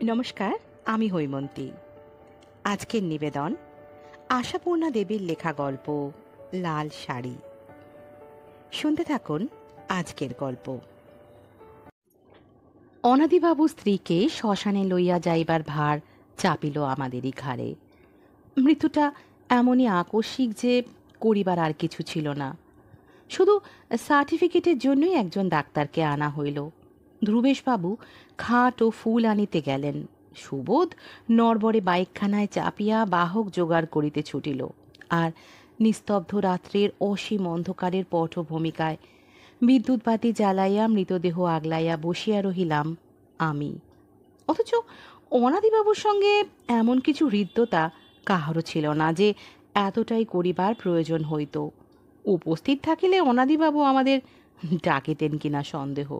নমস্কার, আমি হৈমন্তী। আজকের নিবেদন আশাপূর্ণা দেবীর লেখা গল্প লাল শাড়ি। শুনতে থাকুন আজকের গল্প। অনাদিবাবু স্ত্রীকে শ্মশানে লইয়া যাইবার ভার চাপিল আমাদেরই ঘাড়ে। মৃত্যুটা এমনই আকস্মিক যে করিবার আর কিছু ছিল না। শুধু সার্টিফিকেটের জন্যই একজন ডাক্তারকে আনা হইল। ধ্রুবেশবাবু খাট ও ফুল আনিতে গেলেন। সুবোধ নড়বড়ে বাইকখানায় চাপিয়া বাহক জোগাড় করিতে ছুটিল। আর নিস্তব্ধ রাত্রের অসীম অন্ধকারের পটভূমিকায় বিদ্যুৎবাতি জ্বালাইয়া মৃতদেহ আগলাইয়া বসিয়া রহিলাম আমি। অথচ অনাদিবাবুর সঙ্গে এমন কিছু হৃদ্যতা কাহারও ছিল না যে এতটাই করিবার প্রয়োজন হইত। উপস্থিত থাকিলে অনাদিবাবু আমাদের ডাকিতেন কিনা সন্দেহ।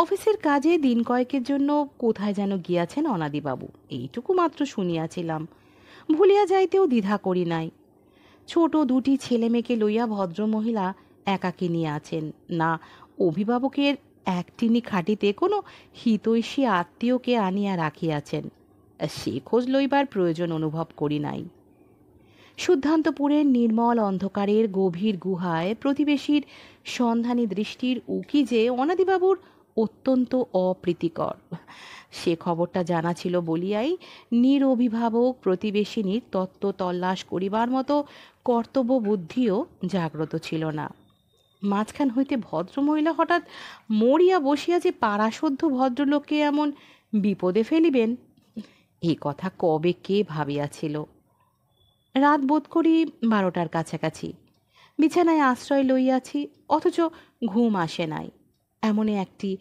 অফিসের কাজে দিন কয়েকের জন্য কোথায় যেন গিয়াছেন অনাদিবাবু, এইটুকু মাত্র শুনিয়াছিলাম। ভুলিয়া যাইতেও দ্বিধা করি নাই। ছোট দুটি ছেলে মেয়েকে লইয়া ভদ্রমহিলা একাকিনী আছেন না, অভিভাবকের একটিনি খাটিতে কোনো হিতৈষী আত্মীয়কে আনিয়া রাখিয়াছেন, সে খোঁজ লইবার প্রয়োজন অনুভব করি নাই। শুদ্ধান্তপুরের নির্মল অন্ধকারের গভীর গুহায় প্রতিবেশীর সন্ধানী দৃষ্টির উকি যে অনাদিবাবুর অত্যন্ত অপ্রীতিকর, সে খবরটা জানা ছিল বলিয়াই নিরভিভাবক প্রতিবেশিনীর তত্ত্ব তল্লাশ করিবার মতো কর্তব্য বুদ্ধিও জাগ্রত ছিল না। মাঝখান হইতে ভদ্রমহিলা হঠাৎ মরিয়া বসিয়া যে পাড়াসদ্ধ ভদ্রলোককে এমন বিপদে ফেলিবেন, এ কথা কবে কে ভাবিয়াছিল। রাত বোধ করি 12টার কাছাকাছি। বিছানায় আশ্রয় লইয়াছি, অথচ ঘুম আসে নাই। এমনই একটি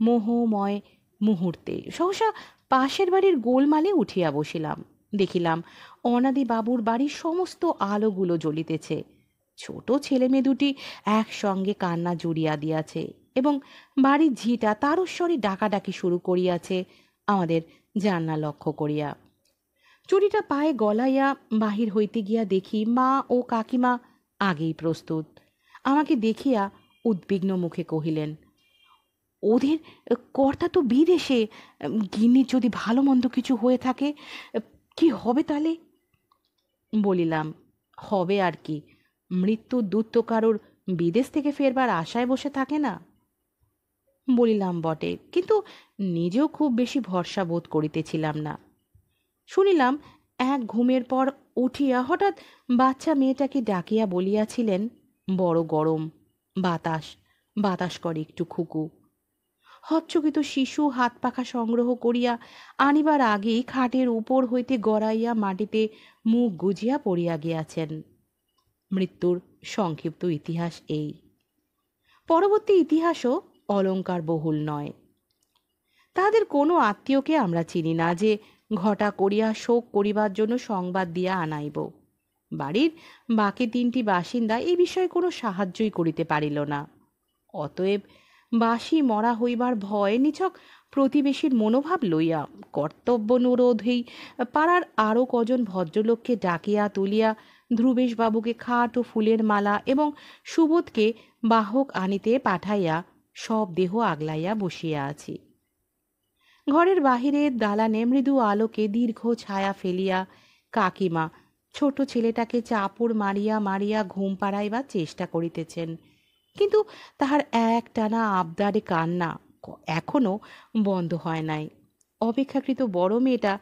মোহময় মুহূর্তে সহসা পাশের বাড়ির গোলমালে উঠিয়া বসিলাম। দেখিলাম অনাদিবাবুর বাড়ির সমস্ত আলোগুলো জ্বলিতেছে। ছোট ছেলে মেয়ে দুটি একসঙ্গে কান্না জুড়িয়া দিয়াছে এবং বাড়ির ঝিটা তারস্বরে ডাকাডাকি শুরু করিয়াছে আমাদের জান্না লক্ষ্য করিয়া। চুরিটা পায়ে গলাইয়া বাহির হইতে গিয়া দেখি মা ও কাকিমা আগেই প্রস্তুত। আমাকে দেখিয়া উদ্বিগ্ন মুখে কহিলেন, ওদের কর্তা তো বিদেশে, গিন্নির যদি ভালো মন্দ কিছু হয়ে থাকে কি হবে তাহলে? বলিলাম, হবে আর কি, মৃত্যুর দূত তো কারোর বিদেশ থেকে ফেরবার আশায় বসে থাকে না। বলিলাম বটে, কিন্তু নিজেও খুব বেশি ভরসা বোধ করিতেছিলাম না। শুনিলাম এক ঘুমের পর উঠিয়া হঠাৎ বাচ্চা মেয়েটাকে ডাকিয়া বলিয়াছিলেন, বড় গরম, বাতাস বাতাস করে একটু খুকু। হচ্চকিত শিশু হাত পাখা সংগ্রহ করিয়া আনিবার আগেই খাটের উপর হইতে গড়াইয়া মাটিতে মুখ গুজিয়া পড়িয়া গিয়াছেন। মৃত্যুর সংক্ষিপ্ত ইতিহাস এই। পরবর্তী ইতিহাসও অলঙ্কার বহুল নয়। তাদের কোনো আত্মীয়কে আমরা চিনি না যে ঘটা করিয়া শোক করিবার জন্য সংবাদ দিয়া আনাইব। বাড়ির বাকি 3টি বাসিন্দা এই বিষয়ে কোনো সাহায্যই করিতে পারিল না। অতএব বাসি মরা হইবার ভয় নিছক প্রতিবেশীর মনোভাব লইয়া কর্তব্যনুরোধেই পাড়ার আরও কজন ভদ্রলোককে ডাকিয়া তুলিয়া ধ্রুবেশবাবুকে খাট ও ফুলের মালা এবং সুবোধকে বাহক আনিতে পাঠাইয়া সব দেহ আগলাইয়া বসিয়া আছি। ঘরের বাহিরে দালানে মৃদু আলোকে দীর্ঘ ছায়া ফেলিয়া কাকিমা ছোট ছেলেটাকে চাপড় মারিয়া মারিয়া ঘুম পাড়াইবার চেষ্টা করিতেছেন, কিন্তু তাহার একটানা আবদারে কান্না এখনো বন্ধ হয় নাই। অপেক্ষাকৃত বড় মেয়েটা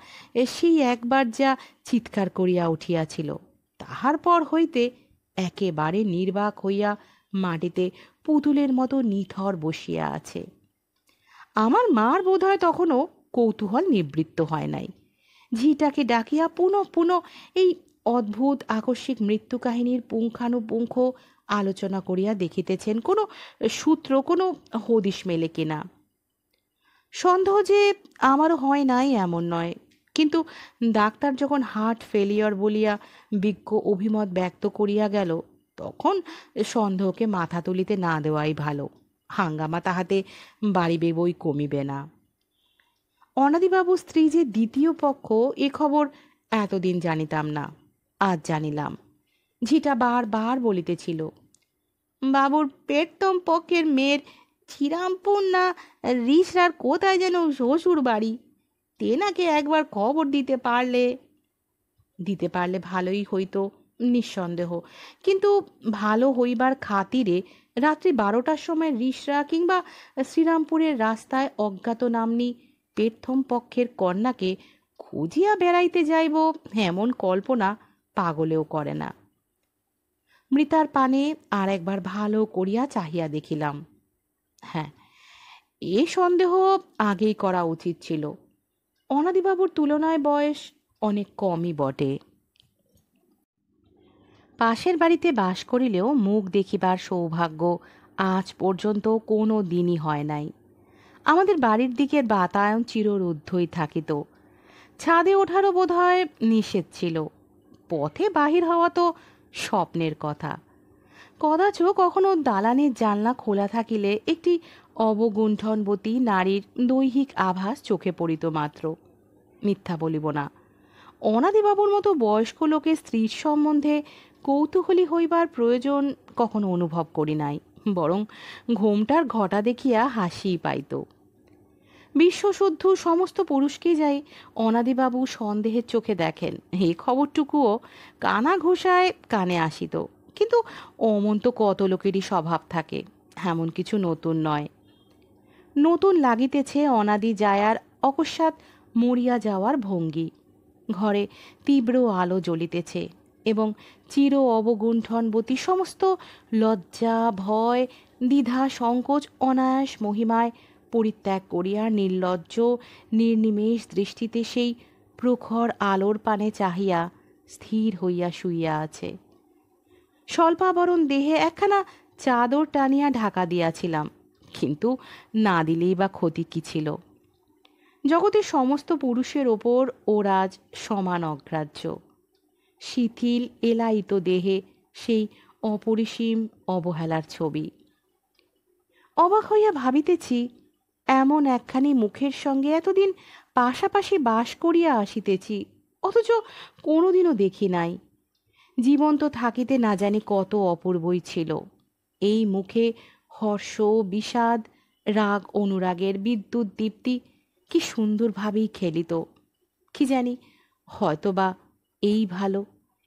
সেই একবার যা চিৎকার করিয়া উঠিয়াছিল, তাহার পর হইতে একেবারে নির্বাক হইয়া মাটিতে পুতুলের মতো নিথর বসিয়া আছে। আমার মার বোধ হয় তখনও কৌতূহল নিবৃত্ত হয় নাই। ঝিটাকে ডাকিয়া পুনঃ পুনঃ এই অদ্ভুত আকস্মিক মৃত্যু কাহিনীর পুঙ্খানুপুঙ্খ আলোচনা করিয়া দেখিতেছেন কোনো সূত্র, কোনো হদিশ মেলে কিনা। সন্দেহ যে আমারও হয় নাই এমন নয়, কিন্তু ডাক্তার যখন হার্ট ফেলিওর বলিয়া বিজ্ঞ অভিমত ব্যক্ত করিয়া গেল, তখন সন্দেহকে মাথা তুলিতে না দেওয়াই ভালো। হাঙ্গামা তাহাতে বাড়িবে বই কমিবে না। অনাদিবাবুর স্ত্রী যে দ্বিতীয় পক্ষ, এ খবর এতদিন জানিতাম না, আজ জানিলাম। ঝিটা বার বলিতেছিল, বাবুর পেটতম পক্ষের মেয়ের শ্রীরামপুর না রিসরার কোথায় যেন শ্বশুর বাড়ি, তেনাকে একবার খবর দিতে পারলে ভালোই হইতো, নিঃসন্দেহ। কিন্তু ভালো হইবার খাতিরে রাত্রি 12টার সময় রিসরা কিংবা শ্রীরামপুরের রাস্তায় অজ্ঞাতনাম্নী পেটথম পক্ষের কন্যাকে খুঁজিয়া বেড়াইতে যাইব এমন কল্পনা পাগলেও করে না। মৃতার পানে আর একবার ভালো করিয়া চাহিয়া দেখিলাম। হ্যাঁ, এ সন্দেহ আগেই করা উচিত ছিল। অনাদিবাবুর তুলনায় বয়স অনেক কমই বটে। পাশের বাড়িতে বাস করিলেও মুখ দেখিবার সৌভাগ্য আজ পর্যন্ত কোনো দিনই হয় নাই। আমাদের বাড়ির দিকের বাতায়ন চিররুদ্ধই থাকিত। ছাদে ওঠারও বোধহয় নিষেধ ছিল। পথে বাহির হওয়া তো স্বপ্নের কথা। কদাচ কখনো দালানের জানলা খোলা থাকিলে একটি অবগুণ্ঠনবতী নারীর দৈহিক আভাস চোখে পড়িত মাত্র। মিথ্যা বলিব না, অনাদিবাবুর মতো বয়স্ক লোকের স্ত্রীর সম্বন্ধে কৌতূহলী হইবার প্রয়োজন কখনো অনুভব করি নাই, বরং ঘোমটার ঘটা দেখিয়া হাসিই পাইত। বিশ্বশুদ্ধ সমস্ত পুরুষকেই যাই অনাদিবাবু সন্দেহের চোখে দেখেন, এই খবরটুকুও কানা ঘোষায় কানে আসিত। কিন্তু অমন তো কত লোকেরই স্বভাব থাকে, এমন কিছু নতুন নয়। নতুন লাগিতেছে অনাদি জায়ার অকস্মাৎ মরিয়া যাওয়ার ভঙ্গি। ঘরে তীব্র আলো জ্বলিতেছে এবং চির অবগুণ্ঠনবতী সমস্ত লজ্জা, ভয়, দ্বিধা, সংকোচ অনায়াস মহিমায় পরিত্যাগ করিয়া নির্লজ্জ নির্নিমেষ দৃষ্টিতে সেই প্রখর আলোর পানে চাহিয়া স্থির হইয়া শুইয়া আছে। স্বল্পাবরণ দেহে একখানা চাদর টানিয়া ঢাকা দিয়াছিলাম, কিন্তু না দিলেই বা ক্ষতি কী ছিল? জগতের সমস্ত পুরুষের ওপর ওরাজ সমান অগ্রাহ্য। শিথিল এলায়িত দেহে সেই অপরিসীম অবহেলার ছবি। অবাক হইয়া ভাবিতেছি, এমন একখানি মুখের সঙ্গে এতদিন পাশাপাশি বাস করিয়া আসিতেছি, অথচ কোনোদিনও দেখি নাই। জীবন্ত থাকিতে না জানি কত অপূর্বই ছিল। এই মুখে হর্ষ, বিষাদ, রাগ, অনুরাগের বিদ্যুৎ দীপ্তি কি সুন্দরভাবেই খেলিত। কি জানি, হয়তোবা এই ভালো,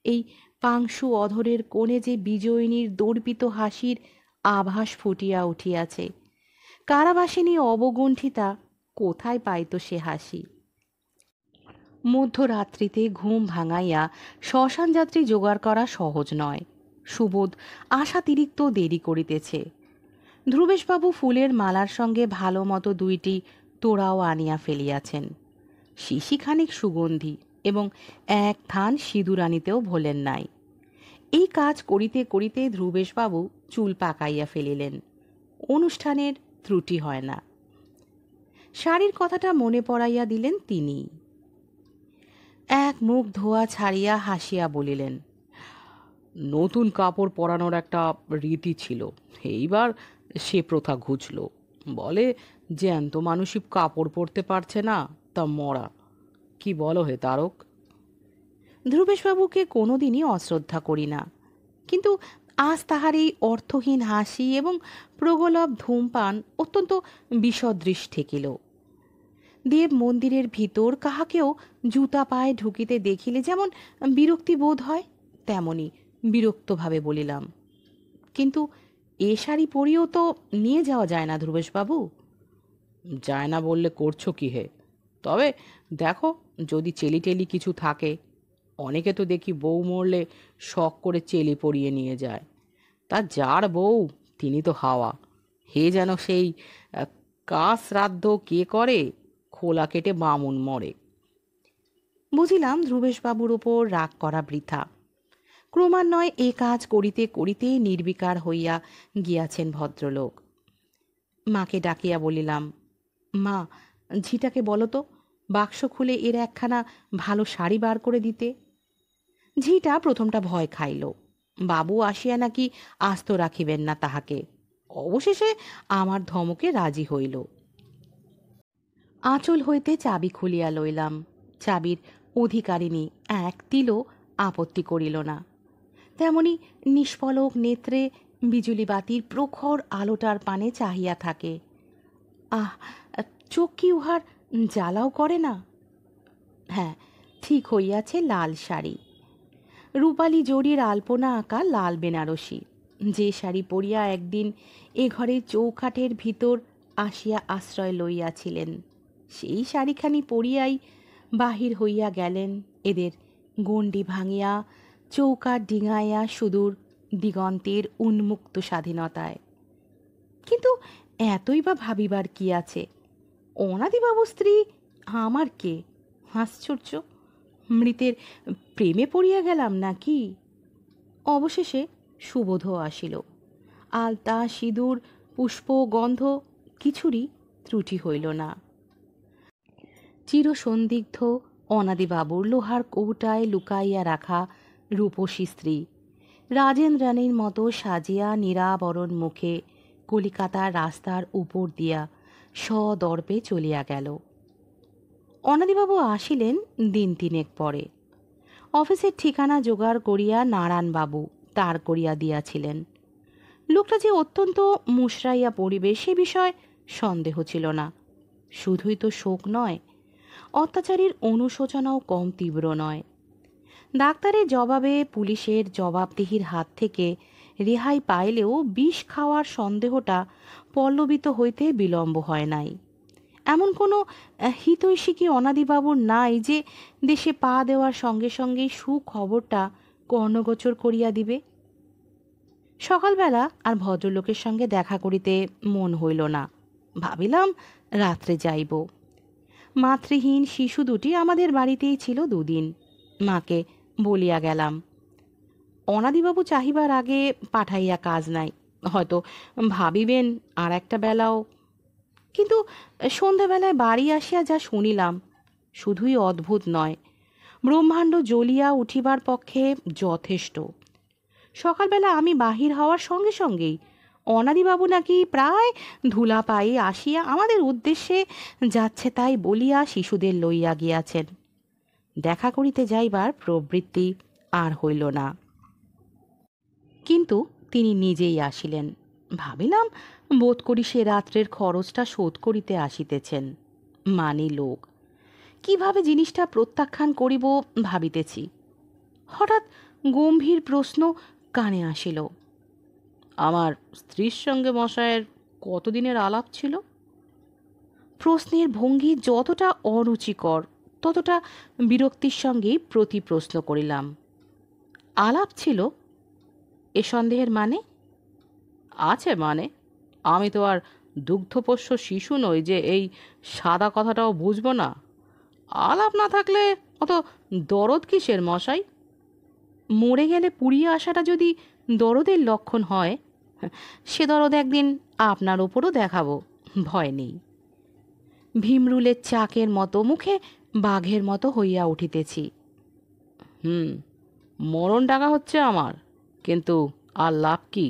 এই পাংশু অধরের কোণে যে বিজয়িনীর দর্পিত হাসির আভাস ফুটিয়া উঠিয়াছে। কারাবাসিনী অবগুণ্ঠিতা কোথায় পাইত সে হাসি? মধ্যরাত্রিতে ঘুম ভাঙাইয়া শ্মশানযাত্রী জোগাড় করা সহজ নয়। সুবোধ আশাতিরিক্ত দেরি করিতেছে। ধ্রুবেশবাবু ফুলের মালার সঙ্গে ভালো মতো 2টি তোড়াও আনিয়া ফেলিয়াছেন। শিশিখানিক সুগন্ধি এবং 1 থান সিঁদুর আনিতেও ভোলেন নাই। এই কাজ করিতে করিতে ধ্রুবেশবাবু চুল পাকাইয়া ফেলিলেন। অনুষ্ঠানের ত্রুটি হয় না। শাড়ির কথাটা মনে পড়াইয়া দিলেন তিনি। এক মুখ ধোয়া ছাড়িয়া হাসিয়া বলিলেন, নতুন কাপড় পরানোর একটা রীতি ছিল, এইবার সে প্রথা ঘুচল। বলে জ্যান্ত মানুষই কাপড় পরতে পারছে না, তা মরা। কি বলো হে তারক? ধ্রুবেশবাবুকে কোনোদিনই অশ্রদ্ধা করি না, কিন্তু আজ তাহার এই অর্থহীন হাসি এবং প্রগলভ ধূমপান অত্যন্ত বিসদৃশ ঠেকিল। দেব মন্দিরের ভিতর কাহাকেও জুতা পায়ে ঢুকিতে দেখিলে যেমন বিরক্তি বোধ হয়, তেমনি বিরক্তভাবে বলিলাম, কিন্তু এ শাড়ি পরিয়েও তো নিয়ে যাওয়া যায় না ধ্রুবেশবাবু। যায় না বললে করছো কি হে? তবে দেখো, যদি চেলি টেলি কিছু থাকে। অনেকে তো দেখি বউ মরলে শখ করে চেলি পরিয়ে নিয়ে যায়। তা যার বউ তিনি তো হাওয়া। হে যেন সেই কা শ্রাদ্ধ কে করে, খোলা কেটে বামুন মরে। বুঝিলাম ধ্রুবেশবাবুর ওপর রাগ করা বৃথা। ক্রমান্বয়ে এ কাজ করিতে করিতে নির্বিকার হইয়া গিয়াছেন ভদ্রলোক। মাকে ডাকিয়া বলিলাম, মা, ঝিটাকে বলো তো বাক্স খুলে এর একখানা ভালো শাড়ি বার করে দিতে। ঝিটা প্রথমটা ভয় খাইল। বাবু আসিয়া নাকি আস্ত রাখিবেন না তাহাকে। অবশেষে আমার ধমকে রাজি হইল। আঁচল হইতে চাবি খুলিয়া লইলাম। চাবির অধিকারিণী এক তিলও আপত্তি করিল না। তেমনি নিষ্পলক নেত্রে বিজুলি বাতির প্রখর আলোটার পানে চাহিয়া থাকে। আহ, চোখ কি উহার জ্বালাও করে না? হ্যাঁ, ঠিক হইয়াছে লাল শাড়ি, রূপালী জরির আলপনা আঁকা লাল বেনারসি, যে শাড়ি পরিয়া একদিন এ ঘরের চৌখাটের ভিতর আসিয়া আশ্রয় লইয়াছিলেন, সেই শাড়িখানি পরিয়াই বাহির হইয়া গেলেন এদের গণ্ডি ভাঙিয়া, চৌকাট ডিঙাইয়া সুদূর দিগন্তের উন্মুক্ত স্বাধীনতায়। কিন্তু এতই বা ভাবিবার কি আছে? অনাদিবাবু স্ত্রী আমার কে? আশ্চর্য! মৃতের প্রেমে পড়িয়া গেলাম নাকি? অবশেষে সুবোধ আসিল। আলতা, সিঁদুর, পুষ্প, গন্ধ কিছুরই ত্রুটি হইল না। চিরসন্দিগ্ধ অনাদিবাবুর লোহার কৌটায় লুকাইয়া রাখা রূপসী স্ত্রী রাজেন্দ্রাণীর মতো সাজিয়া নিরাবরণ মুখে কলিকাতার রাস্তার উপর দিয়া সদর্পে চলিয়া গেল। অনাদিবাবু আসিলেন দিন তিনেক পরে। অফিসের ঠিকানা জোগাড় করিয়া নারায়ণবাবু তার করিয়া দিয়াছিলেন। লোকটা যে অত্যন্ত মুশরাইয়া পড়িবে সে বিষয় সন্দেহ ছিল না। শুধুই তো শোক নয়, অত্যাচারীর অনুশোচনাও কম তীব্র নয়। ডাক্তারের জবাবে পুলিশের জবাবদিহির হাত থেকে রেহাই পাইলেও বিষ খাওয়ার সন্দেহটা পল্লবিত হইতে বিলম্ব হয় নাই। এমন কোনো হিতৈষী অনাদিবাবুর নাই যে দেশে পা দেওয়ার সঙ্গে সঙ্গেই সুখবরটা কর্ণগোচর করিয়া দিবে। সকালবেলা আর ভদ্রলোকের সঙ্গে দেখা করিতে মন হইল না। ভাবিলাম রাত্রে যাইব। মাতৃহীন শিশু দুটি আমাদের বাড়িতেই ছিল দুদিন। মাকে বলিয়া গেলাম, অনাদিবাবু চাহিবার আগে পাঠাইয়া কাজ নাই, হয়তো ভাবিবেন আর একটা বেলাও। কিন্তু সন্ধ্যাবেলায় বাড়ি আসিয়া যা শুনিলাম শুধুই অদ্ভুত নয়, ব্রহ্মাণ্ড জ্বলিয়া উঠিবার পক্ষে যথেষ্ট। সকালবেলা আমি বাহির হওয়ার সঙ্গে সঙ্গেই অনাদিবাবু নাকি প্রায় ধুলা পায়ে আসিয়া আমাদের উদ্দেশ্যে যাচ্ছে তাই বলিয়া শিশুদের লইয়া গিয়াছেন। দেখা করিতে যাইবার প্রবৃত্তি আর হইল না। কিন্তু তিনি নিজেই আসিলেন। ভাবিলাম বোধ করি সে রাত্রের খরচটা শোধ করিতে আসিতেছেন। মানি লোক, কিভাবে জিনিসটা প্রত্যাখ্যান করিব ভাবিতেছি। হঠাৎ গম্ভীর প্রশ্ন কানে আসিল, আমার স্ত্রীর সঙ্গে মশায়ের কতদিনের আলাপ ছিল? প্রশ্নের ভঙ্গি যতটা অরুচিকর ততটা বিরক্তির সঙ্গেই প্রতি প্রশ্ন করিলাম। আলাপ ছিল? এ সন্দেহের মানে? আছে মানে? আমি তো আর দুগ্ধপোষ্য শিশু নই যে এই সাদা কথাটাও বুঝব না। আলাপ না থাকলে অত দরদ কিসের মশাই? মরে গেলে পুড়িয়ে আসাটা যদি দরদের লক্ষণ হয়, সে দরদ একদিন আপনার ওপরও দেখাবো, ভয় নেই। ভীমরুলের চাকের মতো মুখে বাঘের মতো হইয়া উঠিতেছি। মরণ ডাকা হচ্ছে আমার, কিন্তু আর লাভ কি?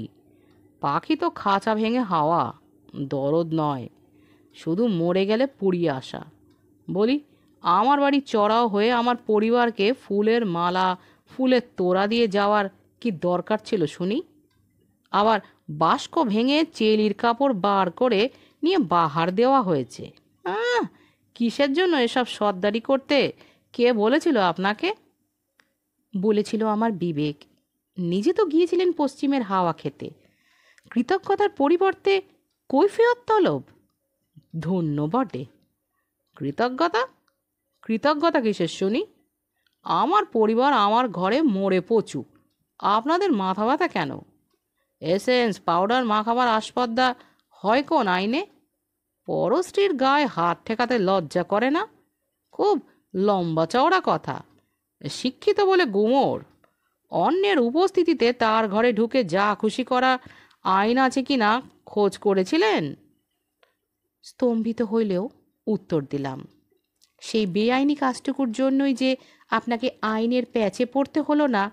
পাখি তো খাঁচা ভেঙে হাওয়া, দরদ নয়, শুধু মরে গেলে পুড়িয়ে আসা। বলি, আমার বাড়ি চড়াও হয়ে আমার পরিবারকে ফুলের মালা, ফুলের তোড়া দিয়ে যাওয়ার কি দরকার ছিল শুনি? আবার বাস্ক ভেঙে চেলির কাপড় বার করে নিয়ে বাহার দেওয়া হয়েছে। কিসের জন্য এসব সর্দারি করতে কে বলেছিল আপনাকে? বলেছিল আমার বিবেক। নিজে তো গিয়েছিলেন পশ্চিমের হাওয়া খেতে। কৃতজ্ঞতার পরিবর্তে কৈফিয়ত তলব? ধন্য বটে। কৃতজ্ঞতা? কৃতজ্ঞতা কিসের শুনি? আমার পরিবার আমার ঘরে মরে পচুক, আপনাদের মাথা ব্যথা কেন? এসেন্স পাউডার মাখাবার আসপদ্দা হয় কোন আইনে? পরস্ত্রীর গায়ে হাত ঠেকাতে লজ্জা করে না? খুব লম্বা চওড়া কথা। শিক্ষিত বলে গুমোর। অন্যের উপস্থিতিতে তার ঘরে ঢুকে যা খুশি করা আইন আছে কি না খোঁজ করেছিলেন? স্তম্ভিত হইলেও উত্তর দিলাম, সেই বেআইনি কাজটুকুর জন্যই যে আপনাকে আইনের প্যাচে পড়তে হলো না,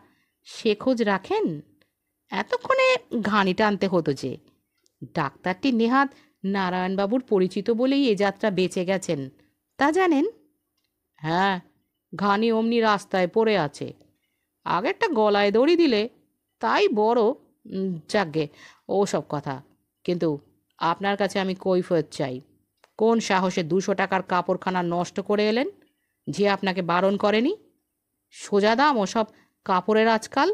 সে খোঁজ রাখেন? এতক্ষণে ঘানি টানতে হতো যে। ডাক্তারটি নেহাত নারায়ণবাবুর পরিচিত বলেই এ যাত্রা বেঁচে গেছেন, তা জানেন? হ্যাঁ, ঘানি অমনি রাস্তায় পড়ে আছে। আগেরটা গলায় দড়ি দিলে তাই বড়। যাকগে ওসব কথা। কিন্তু আপনার কাছে আমি কৈফিয়ত চাই। কোন সাহসে 200 টাকার কাপড়খানা নষ্ট করে এলেন? যে আপনাকে বারণ করেনি? সোজা দাম ওসব কাপড়ের আজকাল।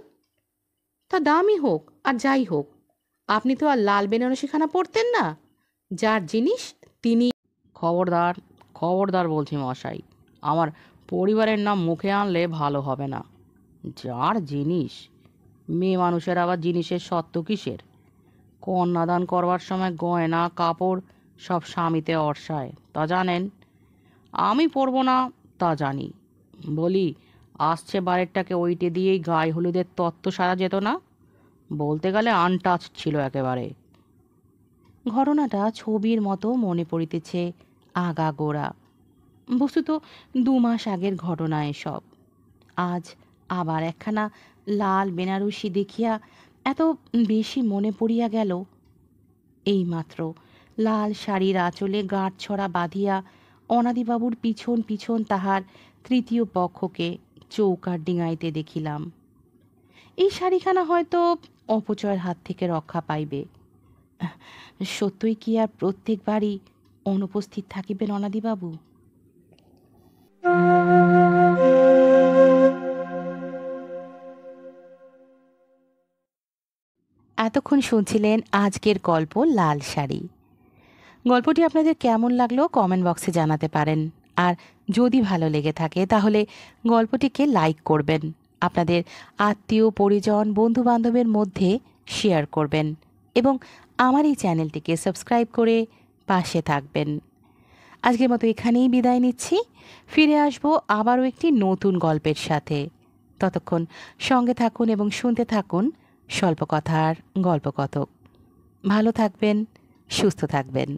তা দামই হোক আর যাই হোক, আপনি তো আর লাল বেনারসিখানা পরতেন না। যার জিনিস তিনি। খবরদার, খবরদার বলছি মশাই, আমার পরিবারের নাম মুখে আনলে ভালো হবে না। যার জিনিস, মেয়ে মানুষের আবার জিনিসের সত্য কিসের? কন্যাদান করবার সময় গয়না কাপড় সব স্বামীতে অর্ষায়, তা জানেন। আমি পরব না তা জানি। বলি, আসছে বারেরটাকে ওইটে দিয়েই গায়ে হলুদের তত্ত্ব সারা যেত না? বলতে গেলে আনটাচ ছিল একেবারে। ঘটনাটা ছবির মতো মনে পড়িতেছে আগাগোড়া। বস্তুত 2 মাস আগের ঘটনা এসব। আজ আবার একখানা লাল বেনারসি দেখিয়া এত বেশি মনে পড়িয়া গেল। এইমাত্র লাল শাড়ির আঁচলে গাঁটছড়া বাঁধিয়া অনাদিবাবুর পিছন পিছন তাহার তৃতীয় পক্ষকে চৌকার ডিঙাইতে দেখিলাম। এই শাড়িখানা হয়তো অপচয়ের হাত থেকে রক্ষা পাইবে। সত্যই কি আর প্রত্যেকবারই অনুপস্থিত থাকিবেন অনাদিবাবু? এতক্ষণ শুনছিলেন আজকের গল্প লাল শাড়ি। গল্পটি আপনাদের কেমন লাগলো কমেন্ট বক্সে জানাতে পারেন। আর যদি ভালো লেগে থাকে তাহলে গল্পটিকে লাইক করবেন, আপনাদের আত্মীয় পরিজন বন্ধু বান্ধবের মধ্যে শেয়ার করবেন এবং আমার এই চ্যানেলটিকে সাবস্ক্রাইব করে পাশে থাকবেন। আজকের মতো এখানেই বিদায় নিচ্ছি। ফিরে আসবো আবারও একটি নতুন গল্পের সাথে। ততক্ষণ সঙ্গে থাকুন এবং শুনতে থাকুন স্বল্পকথার গল্পকথক। ভালো থাকবেন, সুস্থ থাকবেন।